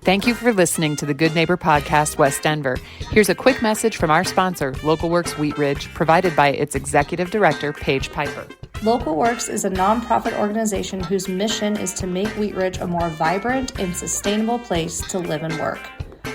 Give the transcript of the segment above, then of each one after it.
Thank you for listening to the Good Neighbor Podcast, West Denver. Here's a quick message from our sponsor, Local Works Wheat Ridge, provided by its Executive Director, Paige Piper. Local Works is a nonprofit organization whose mission is to make Wheat Ridge a more vibrant and sustainable place to live and work.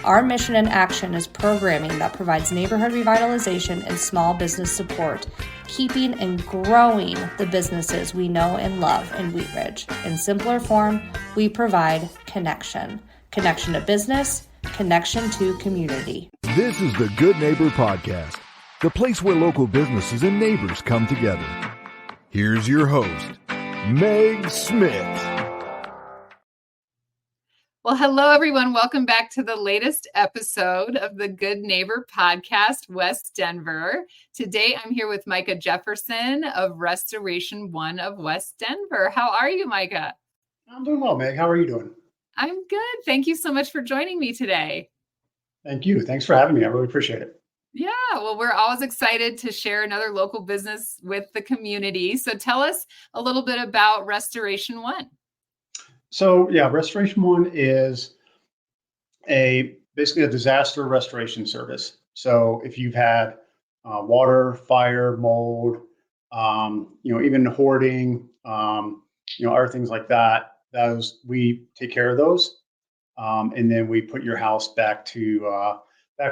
Our mission and action is programming that provides neighborhood revitalization and small business support, keeping and growing the businesses we know and love in Wheat Ridge. In simpler form, we provide connection. Connection to business, connection to community. This is the Good Neighbor Podcast, the place where local businesses and neighbors come together. Here's your host, Meg Smith. Well, hello, everyone. Welcome back to the latest episode of the Good Neighbor Podcast, West Denver. Today, I'm here with Micah Jefferson of Restoration One of West Denver. How are you, Micah? I'm doing well, Meg. How are you doing? I'm good. Thank you so much for joining me today. Thank you. Thanks for having me. I really appreciate it. Yeah, well, we're always excited to share another local business with the community. So tell us a little bit about Restoration One. So Restoration One is basically a disaster restoration service. So if you've had water, fire, mold, even hoarding, other things like that, we take care of those, and then we put your house back to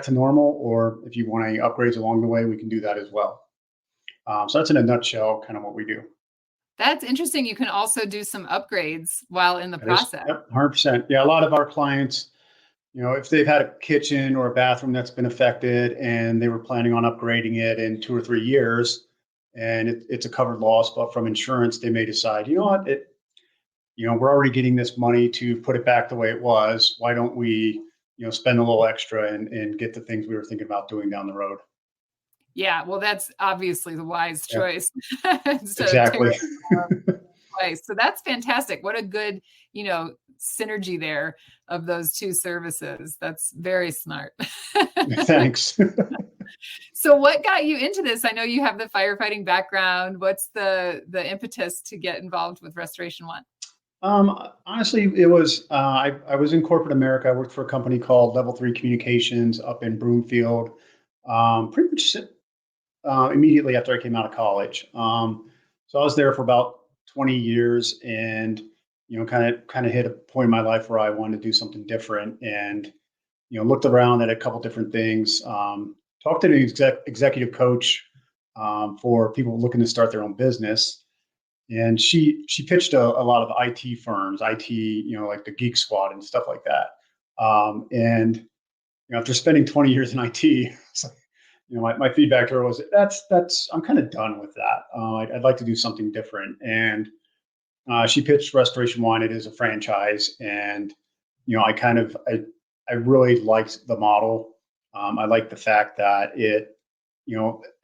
normal. Or if you want any upgrades along the way, we can do that as well. So that's in a nutshell, kind of what we do. That's interesting. You can also do some upgrades while in the process. Yep, 100%. Yeah, a lot of our clients, if they've had a kitchen or a bathroom that's been affected and they were planning on upgrading it in 2 or 3 years, and it's a covered loss, but from insurance, they may decide, we're already getting this money to put it back the way it was. Why don't we, spend a little extra and get the things we were thinking about doing down the road? Yeah, well, that's obviously the wise choice. Exactly. So that's fantastic. What a good, synergy there of those two services. That's very smart. Thanks. So what got you into this? I know you have the firefighting background. What's the impetus to get involved with Restoration One? Honestly, it was, I was in corporate America. I worked for a company called Level 3 Communications up in Broomfield, pretty much immediately after I came out of college. So I was there for about 20 years and, kind of hit a point in my life where I wanted to do something different and, looked around at a couple different things, talked to an executive coach, for people looking to start their own business. And she pitched a lot of IT firms, like the Geek Squad and stuff like that. And after spending 20 years in IT, it's like, my feedback to her was, I'm kind of done with that. I'd like to do something different. And she pitched Restoration One. It is a franchise, and I really liked the model. I like the fact that it.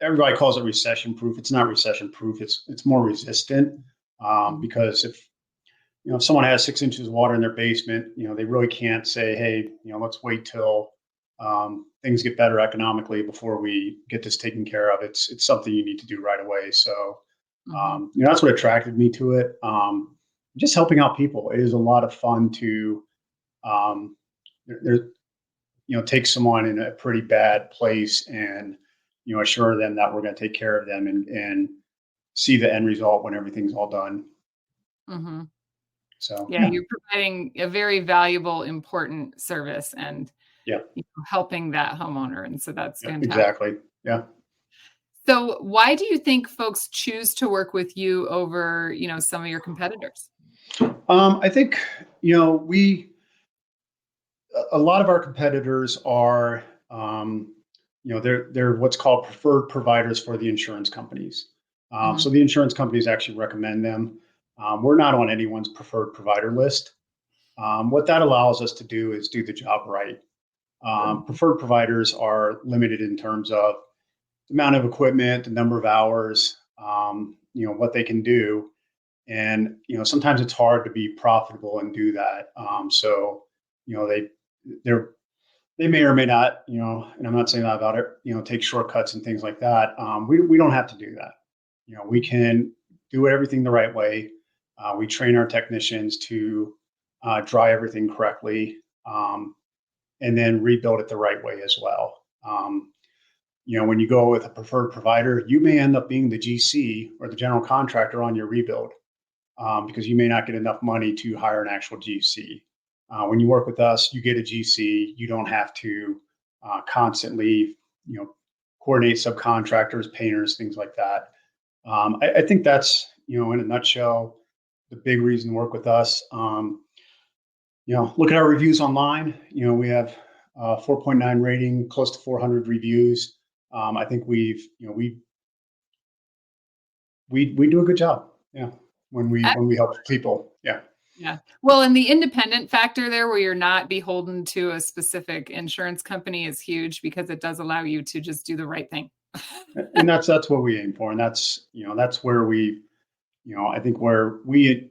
Everybody calls it recession proof. It's not recession proof. It's more resistant, because if someone has 6 inches of water in their basement, they really can't say, hey, let's wait till things get better economically before we get this taken care of. It's something you need to do right away. So, that's what attracted me to it. Just helping out people. It is a lot of fun to, take someone in a pretty bad place and, assure them that we're going to take care of them and see the end result when everything's all done. Mm-hmm. So, you're providing a very valuable, important service and helping that homeowner. And so that's fantastic. Exactly. Yeah. So why do you think folks choose to work with you over, some of your competitors? I think, a lot of our competitors are, they're what's called preferred providers for the insurance companies. So the insurance companies actually recommend them. We're not on anyone's preferred provider list. What that allows us to do is do the job right. Preferred providers are limited in terms of the amount of equipment, the number of hours, what they can do. And, sometimes it's hard to be profitable and do that. So, they may or may not, and I'm not saying that about it, take shortcuts and things like that. We don't have to do that. We can do everything the right way. We train our technicians to dry everything correctly. and then rebuild it the right way as well. When you go with a preferred provider, you may end up being the GC or the general contractor on your rebuild, because you may not get enough money to hire an actual GC. When you work with us, you get a GC. You don't have to constantly, coordinate subcontractors, painters, things like that. I think that's, in a nutshell, the big reason to work with us. Look at our reviews online. We have 4.9 rating, close to 400 reviews. I think we do a good job. Yeah. When we help people. Yeah. Yeah. Well, and the independent factor there, where you're not beholden to a specific insurance company, is huge, because it does allow you to just do the right thing. And that's what we aim for. And that's where I think where we,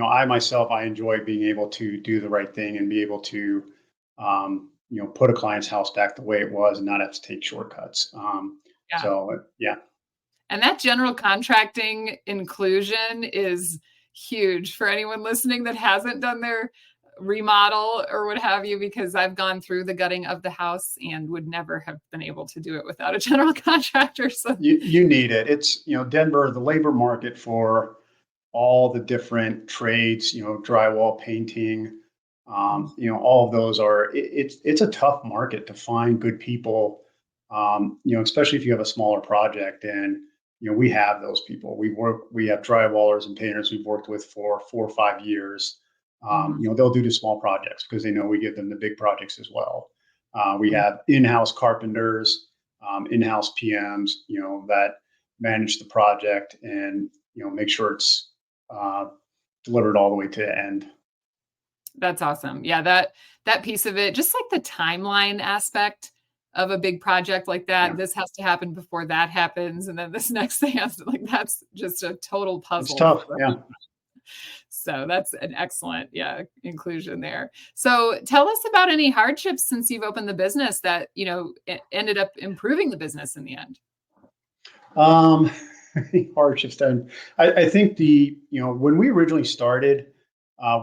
I myself, I enjoy being able to do the right thing and be able to, put a client's house back the way it was and not have to take shortcuts. Yeah. So, yeah. And that general contracting inclusion is huge for anyone listening that hasn't done their remodel or what have you, because I've gone through the gutting of the house and would never have been able to do it without a general contractor. So you need it. It's, Denver, the labor market for all the different trades, drywall, painting, all of those it's a tough market to find good people, especially if you have a smaller project. And, we have those people. We have drywallers and painters we've worked with for 4 or 5 years. They'll do the small projects because they know we give them the big projects as well. We have in-house carpenters, in-house PMs, that manage the project and, make sure it's delivered all the way to the end. That's awesome. Yeah, that piece of it, just like the timeline aspect of a big project like that. Yeah. This has to happen before that happens, and then this next thing has to, that's just a total puzzle. It's tough. Yeah. So that's an excellent, inclusion there. So tell us about any hardships since you've opened the business that, ended up improving the business in the end. Hardships then. I think when we originally started,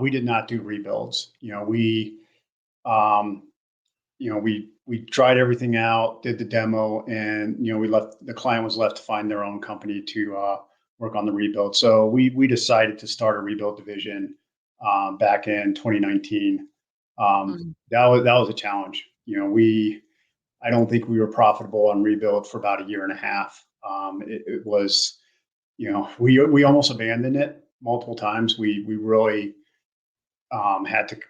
we did not do rebuilds. We tried everything out, did the demo, and the client was left to find their own company to work on the rebuild. So we decided to start a rebuild division back in 2019. That was a challenge. I don't think we were profitable on rebuild for about 1.5 years. It was, we almost abandoned it multiple times. We really had to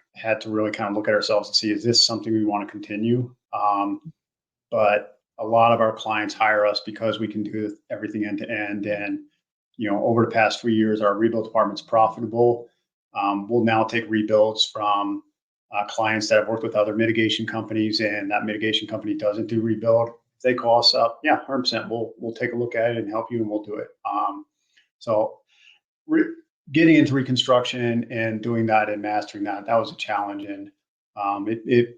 really kind of look at ourselves and see, is this something we want to continue? But a lot of our clients hire us because we can do everything end to end. And, over the past 3 years, our rebuild department's profitable. We'll now take rebuilds from clients that have worked with other mitigation companies, and that mitigation company doesn't do rebuild. If they call us up, 100%, we'll take a look at it and help you, and we'll do it. Getting into reconstruction and doing that and mastering that was a challenge. And it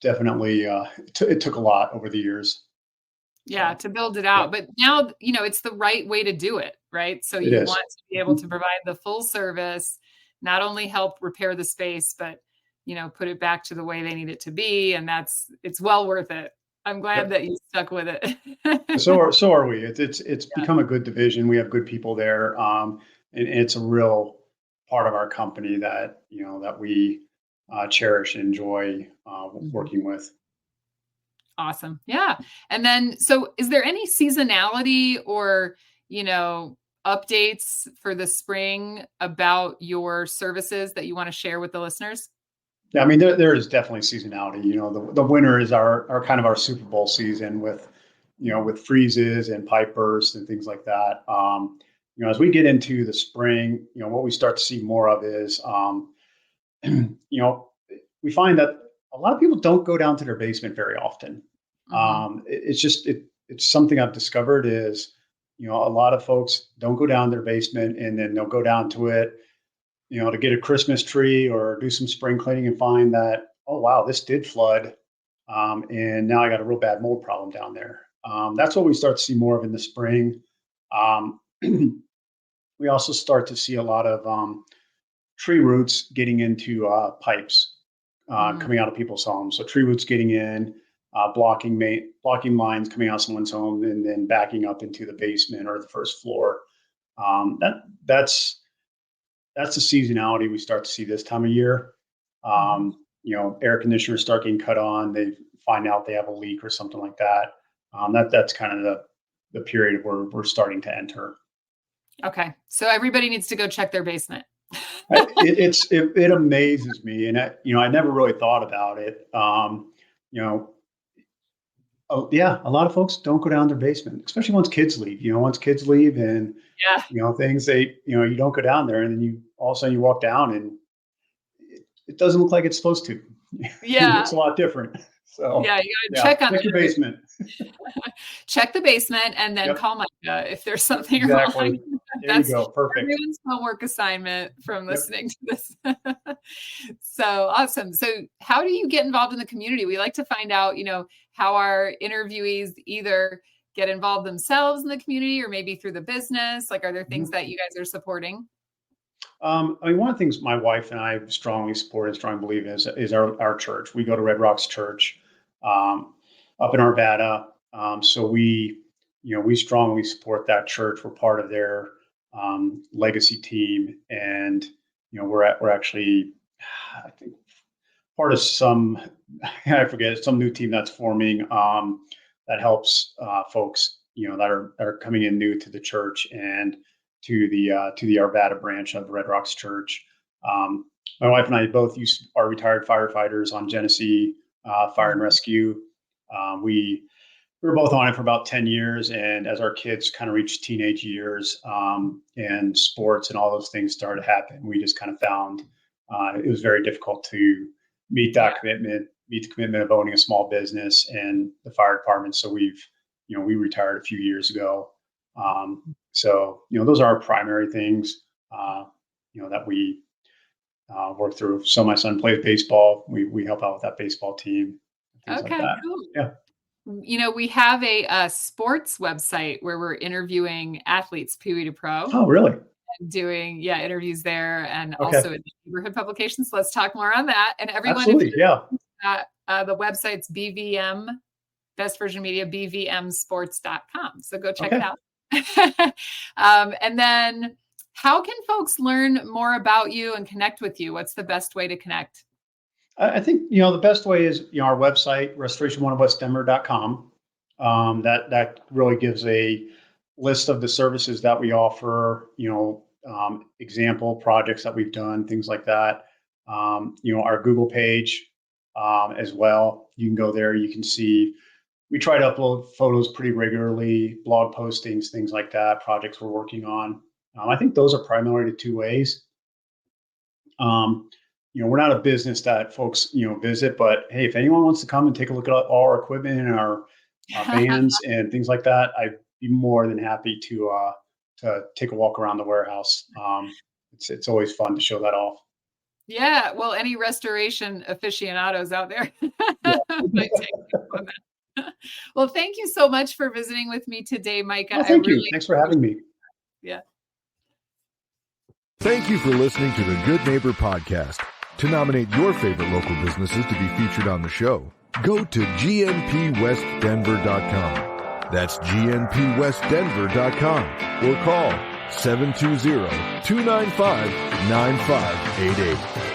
definitely it took a lot over the years. Yeah, to build it out. But now, it's the right way to do it, right? So you want to be able to provide the full service, not only help repair the space, but, put it back to the way they need it to be. And it's well worth it. I'm glad that you stuck with it. So are we. It's become a good division. We have good people there. And it's a real part of our company that, that we cherish and enjoy working with. Awesome. Yeah. And then, so is there any seasonality or, updates for the spring about your services that you want to share with the listeners? Yeah, I mean, there is definitely seasonality. The winter is our kind of our Super Bowl season with freezes and pipe bursts and things like that. As we get into the spring, what we start to see more of is, we find that a lot of people don't go down to their basement very often. It's something I've discovered is, a lot of folks don't go down their basement, and then they'll go down to it, to get a Christmas tree or do some spring cleaning and find that, oh, wow, this did flood. And now I got a real bad mold problem down there. That's what we start to see more of in the spring. We also start to see a lot of tree roots getting into pipes. coming out of people's homes. So tree roots getting in, blocking lines coming out of someone's home, and then backing up into the basement or the first floor. That's the seasonality we start to see this time of year. Air conditioners start getting cut on. They find out they have a leak or something like that. That's kind of the period where we're starting to enter. Okay, so everybody needs to go check their basement. It amazes me, and I never really thought about it. A lot of folks don't go down their basement, especially once kids leave. Once kids leave, and things you don't go down there, and then all of a sudden you walk down, and it doesn't look like it's supposed to. Yeah, it looks a lot different. So you gotta check your basement. Check the basement, and then call Micah if there's something wrong. There you go. Perfect. Everyone's homework assignment from listening to this. So awesome. So how do you get involved in the community? We like to find out, how our interviewees either get involved themselves in the community or maybe through the business. Like, are there things that you guys are supporting? One of the things my wife and I strongly support and strongly believe in is our church. We go to Red Rocks Church up in Arvada. So we strongly support that church. We're part of their legacy team, and we're actually, I think, part of some new team that's forming that helps folks that are coming in new to the church and to the Arvada branch of Red Rocks Church. My wife and I both are retired firefighters on Genesee Fire and Rescue. We were both on it for about 10 years. And as our kids kind of reached teenage years and sports and all those things started to happen, we just kind of found it was very difficult to meet the commitment of owning a small business and the fire department. So we retired a few years ago. So those are our primary things, that we work through. So my son plays baseball. We help out with that baseball team. Okay, like that. Cool. Yeah. We have a sports website where we're interviewing athletes, Pee Wee to Pro. Oh, really? Doing interviews there, and also in neighborhood publications. So let's talk more on that. And everyone, absolutely, the website's BVM, Best Version Media, bvmsports.com. So go check it out. And then how can folks learn more about you and connect with you? What's the best way to connect? I think, the best way is, our website, restoration1ofwestdenver.com. That really gives a list of the services that we offer, example projects that we've done, things like that. Our Google page as well. You can go there. You can see, we try to upload photos pretty regularly, blog postings, things like that, projects we're working on. I think those are primarily the two ways. We're not a business that folks, visit, but hey, if anyone wants to come and take a look at all our equipment and our vans and things like that, I'd be more than happy to take a walk around the warehouse. It's always fun to show that off. Yeah. Well, any restoration aficionados out there. Well, thank you so much for visiting with me today, Micah. Oh, thank you. Thanks for having me. Yeah. Thank you for listening to the Good Neighbor Podcast. To nominate your favorite local businesses to be featured on the show, go to gnpwestdenver.com. That's gnpwestdenver.com or call 720-295-9588.